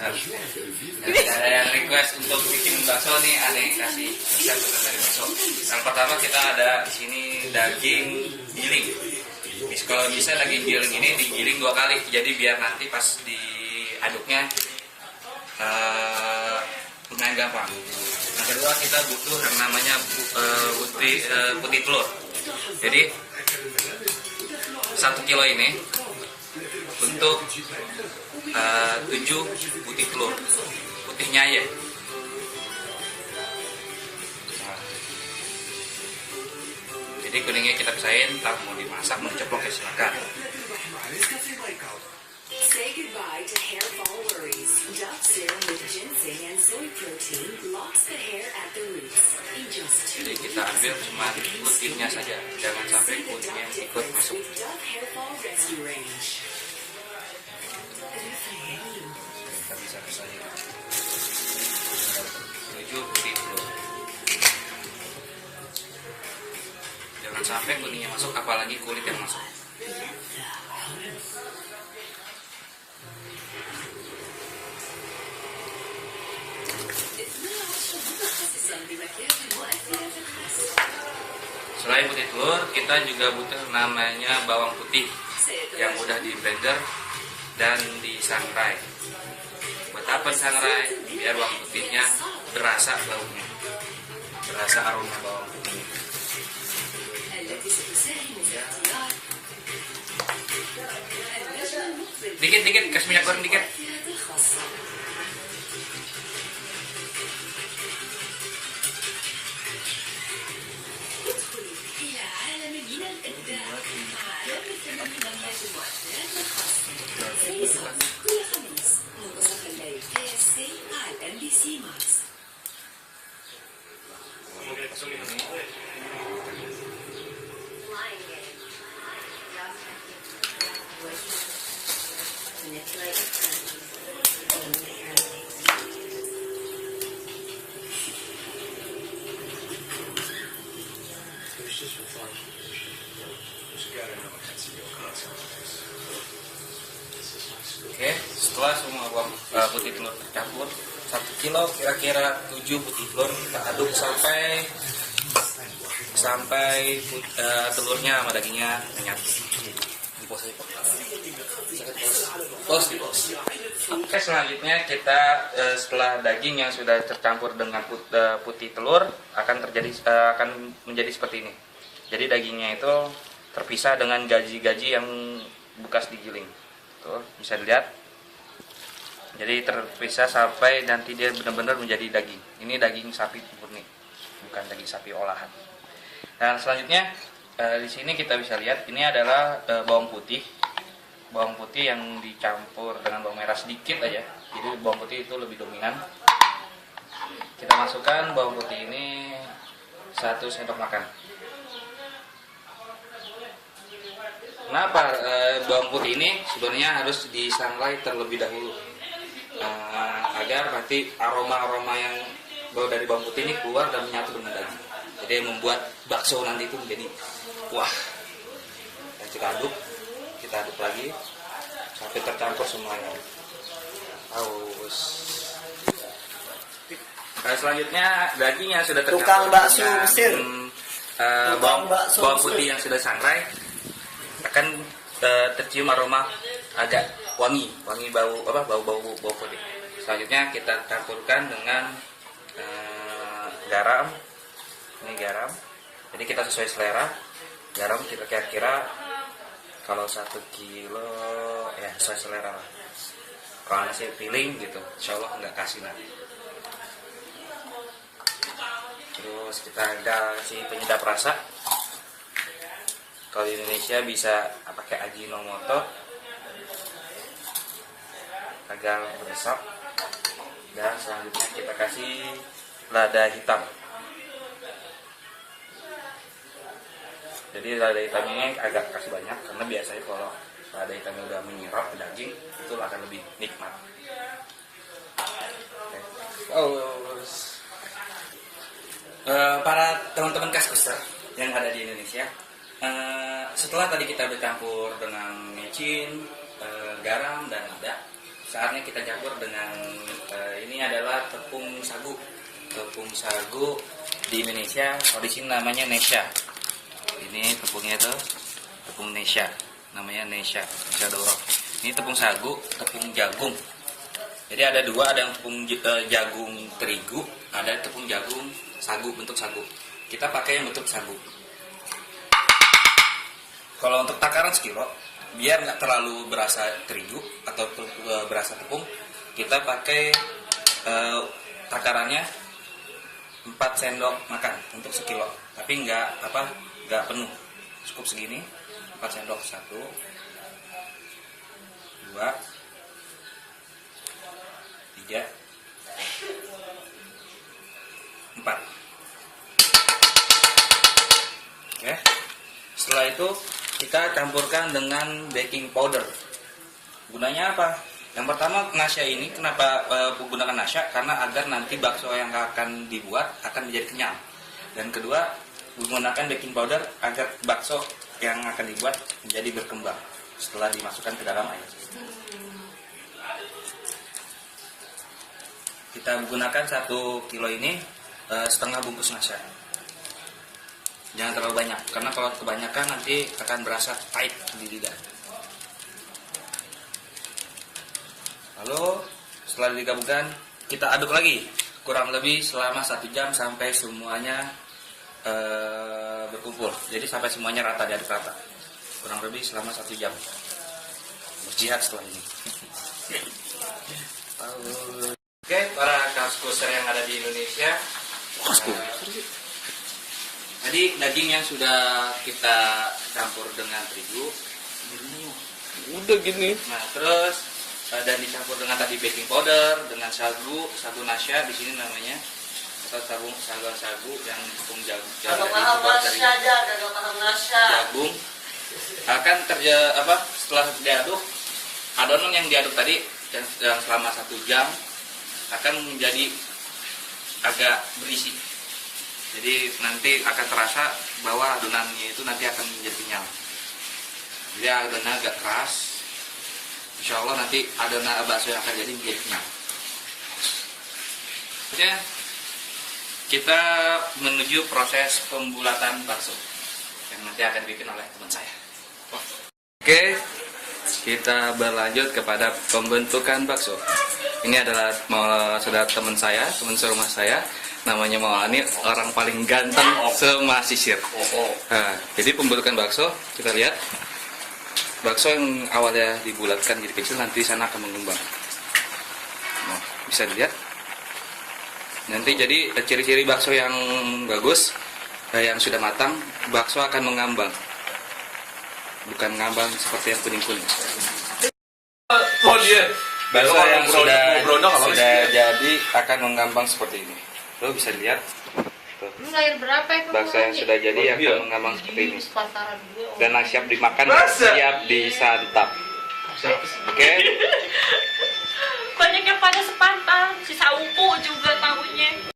Ada yang request untuk bikin bakso nih, aneh kasih resep dari bakso. Yang pertama kita ada di sini daging giling. Kalau bisa daging giling ini digiling 2 kali, jadi biar nanti pas diaduknya lumayan gampang. Yang kedua kita butuh yang namanya putih telur. Jadi 1 kilo ini untuk 7 putih telur, putihnya ya. Jadi kuningnya kita pisahin, ntar mau dimasak, mau diceplok ya silakan. Say goodbye to hair fall worries. Dove serum with ginseng and soy protein locks the hair at the roots in just 2 Jadi kita ambil cuma putihnya saja, jangan sampai See the putihnya Dove ikut difference masuk. with Dove Hair Fall Rescue Range. Kita bisa pisahin 7 putih telur. Jangan sampai kuningnya masuk, apalagi kulit yang masuk. Selain putih telur, kita juga butuh namanya bawang putih yang udah di blender dan disangrai. Buat apa disangrai? Biar bawang putihnya berasa baunya, berasa aroma bawang putihnya. Dikit-dikit, kasih minyak goreng dikit. Oke, setelah semua bawang putih telur tercampur, 1 kilo kira-kira 7 putih telur kita aduk sampai telurnya sama dagingnya menyatu. Oke, selanjutnya kita setelah daging yang sudah tercampur dengan putih telur akan menjadi seperti ini. Jadi dagingnya itu terpisah dengan gaji-gaji yang bekas digiling. Tuh, bisa dilihat. Jadi terpisah sampai nanti dia benar-benar menjadi daging. Ini daging sapi murni, bukan daging sapi olahan. Nah, selanjutnya di sini kita bisa lihat ini adalah bawang putih. Bawang putih yang dicampur dengan bawang merah sedikit aja. Jadi bawang putih itu lebih dominan. Kita masukkan bawang putih ini 1 sendok makan. Kenapa bawang putih ini sebenarnya harus disangrai terlebih dahulu agar nanti aroma-aroma yang dari bawang putih ini keluar dan menyatu dengan daging. Jadi membuat bakso nanti itu menjadi wah. Dan kita aduk lagi sampai tercampur semuanya. Haus. Nah, selanjutnya daging yang sudah tercampur Tukang bakso Mesir. Bawang putih yang sudah sangrai akan tercium aroma agak wangi bau putih. Selanjutnya kita campurkan dengan garam. Ini garam. Jadi kita sesuai selera. Garam kita kira-kira kalau 1 kilo ya sesuai selera lah. Kalau nasi piling gitu, insya Allah nggak kasih nanti. Terus kita kasih penyedap rasa. Kalau di Indonesia bisa pakai Ajinomoto agar meresap. Dan selanjutnya kita kasih lada hitam. Jadi lada hitam ini agak kasih banyak karena biasanya kalau lada hitam udah menyerap ke daging itu akan lebih nikmat. Para teman-teman kaskuster yang ada di Indonesia, setelah tadi kita bercampur dengan micin, garam dan lada, saatnya kita campur dengan ini adalah tepung sagu. Tepung sagu di Indonesia, kalau di sini namanya Nesha. Ini tepungnya itu tepung Nesha, namanya Nesha Doro. Ini tepung sagu, tepung jagung. Jadi ada dua, ada yang tepung jagung terigu, ada tepung jagung sagu, bentuk sagu. Kita pakai yang bentuk sagu. Kalau untuk takaran sekilo, biar nggak terlalu berasa terigu atau berasa tepung, kita pakai takarannya 4 sendok makan untuk sekilo, tapi nggak penuh, cukup segini. 4 sendok, 1 2 3 4. Oke. Setelah itu kita campurkan dengan baking powder. Gunanya apa? Yang pertama, Nasha ini kenapa menggunakan Nasha? Karena agar nanti bakso yang akan dibuat akan menjadi kenyal. Dan kedua, menggunakan baking powder agar bakso yang akan dibuat menjadi berkembang setelah dimasukkan ke dalam air. Kita menggunakan 1 kilo ini setengah bungkus Nasha. Jangan terlalu banyak, karena kalau kebanyakan nanti akan berasa pahit di lidah. Lalu setelah digabungkan, kita aduk lagi kurang lebih selama 1 jam sampai semuanya berkumpul. Jadi sampai semuanya rata, diaduk rata. Kurang lebih selama 1 jam. Berjihad setelah ini. Oke, para kaskuser yang ada di Indonesia. Tadi daging yang sudah kita campur dengan terigu. Udah gini. Nah, terus dan dicampur dengan tadi baking powder, dengan sagu Nasha di sini namanya, atau sagu yang tepung jagung akan setelah diaduk, adonan yang diaduk tadi yang selama 1 jam akan menjadi agak berisi. Jadi nanti akan terasa bahwa adonannya itu nanti akan menjadi kenyal. Jadi adonannya agak keras. Insya Allah nanti adonan bakso yang akan jadi menjadi kenyal. Selanjutnya kita menuju proses pembulatan bakso yang nanti akan dibikin oleh teman saya. Oke, kita berlanjut kepada pembentukan bakso. Ini adalah saudara teman saya, teman serumah saya, namanya Maulani, orang paling ganteng semasisir. Nah, jadi pembentukan bakso, kita lihat. Bakso yang awalnya dibulatkan jadi kecil, nanti sana akan mengembang. Nah, bisa dilihat. Nanti jadi ciri-ciri bakso yang bagus, yang sudah matang, bakso akan mengambang. Bukan ngambang seperti yang kuning-kuning. Oh dia. Bakso yang sudah jadi akan mengambang seperti ini. Lo bisa lihat. Lu lahir berapa ya? Bakso yang sudah jadi akan mengambang seperti ini. Dan siap dimakan, siap disantap. Oke. Banyak yang pada sepantar, si Saupo juga tahunya.